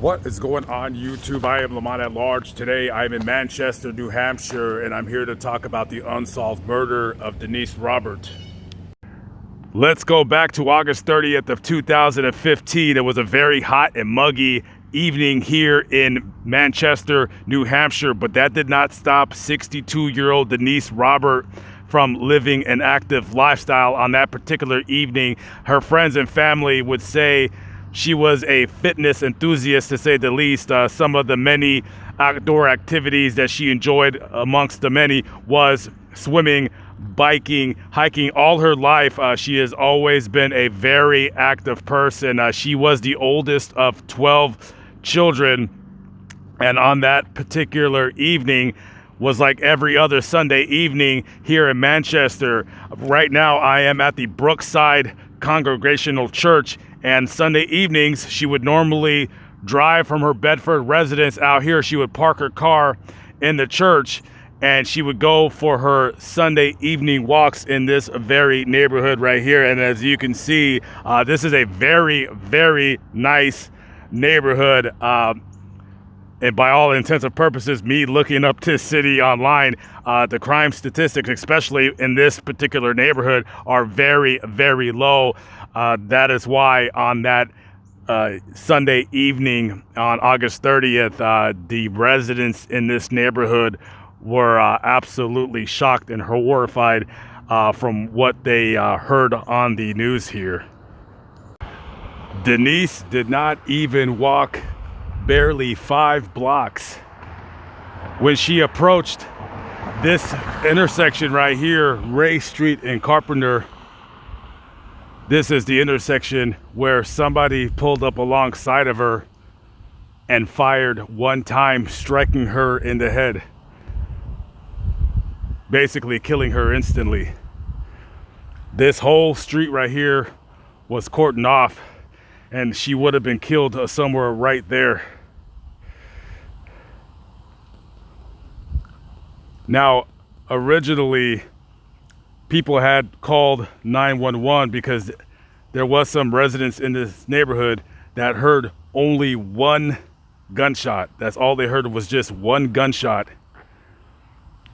What is going on YouTube? I am Lamont at large. Today I'm in Manchester, New Hampshire, and I'm here to talk about the unsolved murder of Denise Robert. Let's go back to August 30th of 2015. It was a very hot and muggy evening here in Manchester, New Hampshire, but that did not stop 62-year-old Denise Robert from living an active lifestyle on that particular evening. Her friends and family would say she was a fitness enthusiast, to say the least. Some of the many outdoor activities that she enjoyed amongst the many was swimming, biking, hiking. All her life, she has always been a very active person. She was the oldest of 12 children, and on that particular evening was like every other Sunday evening here in Manchester. Right now I am at the Brookside Congregational Church, and Sunday evenings she would normally drive from her Bedford residence out here. She would park her car in the church and she would go for her Sunday evening walks in this very neighborhood right here. And as you can see, this is a very, very nice neighborhood. And by all intents and purposes, me looking up this city online, the crime statistics, especially in this particular neighborhood, are very, very low. That is why on that Sunday evening on August 30th, the residents in this neighborhood were absolutely shocked and horrified from what they heard on the news here. Denise did not even walk barely 5 blocks when she approached this intersection right here, Ray Street and Carpenter. This is the intersection where somebody pulled up alongside of her and fired one time, striking her in the head, basically killing her instantly. This whole street right here was cordoned off, and she would have been killed somewhere right there. Now, originally, people had called 911 because there was some residents in this neighborhood that heard only one gunshot. That's all they heard, was just one gunshot.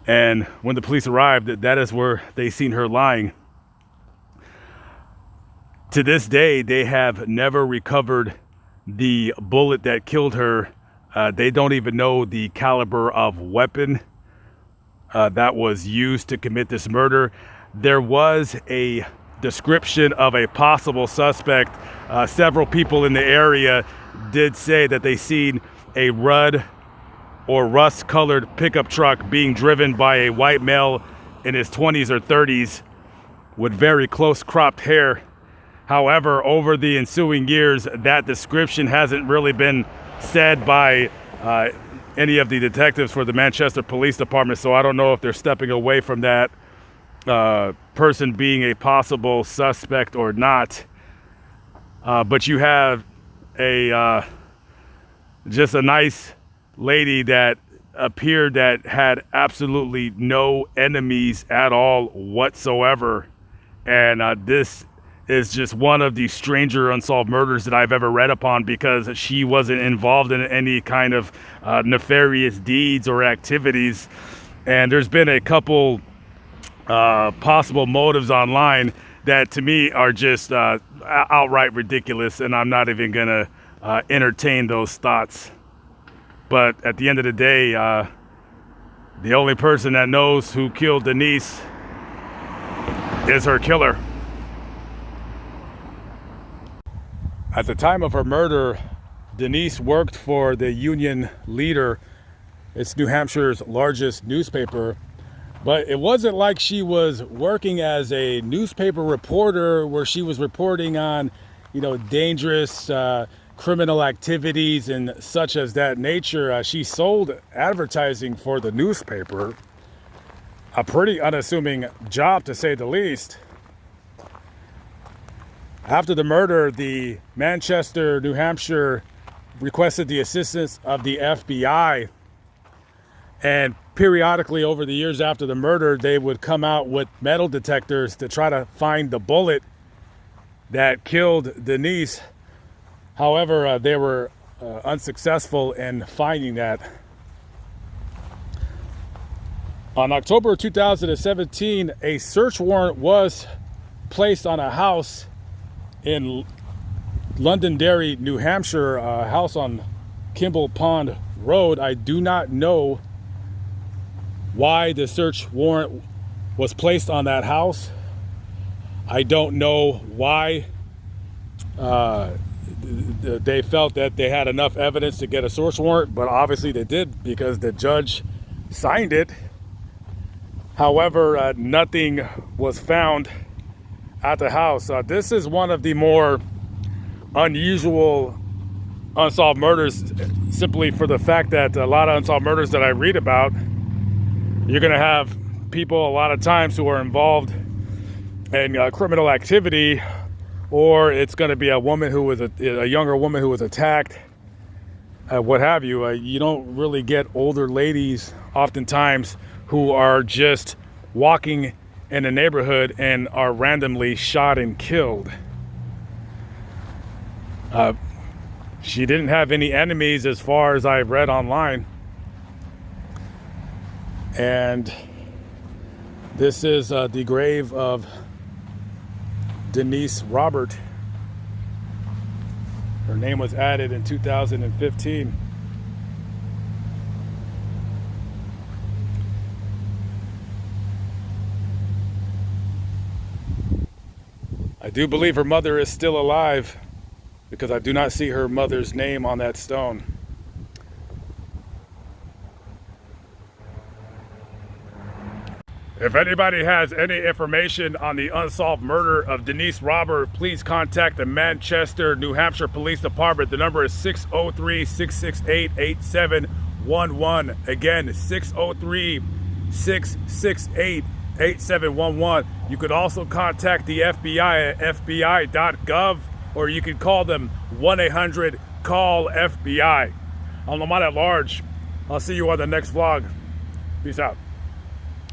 And when the police arrived, that is where they seen her lying. To this day, they have never recovered the bullet that killed her. They don't even know the caliber of weapon that was used to commit this murder. There was a description of a possible suspect. Several people in the area did say that they seen a red or rust-colored pickup truck being driven by a white male in his 20s or 30s with very close cropped hair. However, over the ensuing years, that description hasn't really been said by any of the detectives for the Manchester Police Department, so I don't know if they're stepping away from that person being a possible suspect or not. But you have just a nice lady that appeared that had absolutely no enemies at all whatsoever. And this is just one of the stranger unsolved murders that I've ever read upon, because she wasn't involved in any kind of nefarious deeds or activities. And there's been a couple possible motives online that to me are just outright ridiculous, and I'm not even gonna entertain those thoughts. But at the end of the day, the only person that knows who killed Denise is her killer. At the time of her murder, Denise worked for the Union Leader. It's New Hampshire's largest newspaper. But it wasn't like she was working as a newspaper reporter where she was reporting on, dangerous criminal activities and such as that nature. She sold advertising for the newspaper. A pretty unassuming job, to say the least. After the murder, the Manchester, New Hampshire requested the assistance of the FBI. And periodically over the years after the murder, they would come out with metal detectors to try to find the bullet that killed Denise. However, they were unsuccessful in finding that. On October 2017, a search warrant was placed on a house in Londonderry, New Hampshire, a house on Kimball Pond Road. I do not know why the search warrant was placed on that house. I don't know why they felt that they had enough evidence to get a search warrant, but obviously they did because the judge signed it. However, nothing was found at the house. This is one of the more unusual unsolved murders, simply for the fact that a lot of unsolved murders that I read about, you're going to have people a lot of times who are involved in criminal activity, or it's going to be a woman who was a younger woman who was attacked, what have you. You don't really get older ladies oftentimes who are just walking in a neighborhood and are randomly shot and killed. She didn't have any enemies as far as I've read online. And this is the grave of Denise Robert. Her name was added in 2015. I do believe her mother is still alive, because I do not see her mother's name on that stone. If anybody has any information on the unsolved murder of Denise Robert, please contact the Manchester, New Hampshire Police Department. The number is 603-668-8711. Again, 603-668-8711. You could also contact the FBI at fbi.gov, or you can call them 1-800-CALL-FBI. I'm Lamont at Large. I'll see you on the next vlog. Peace out.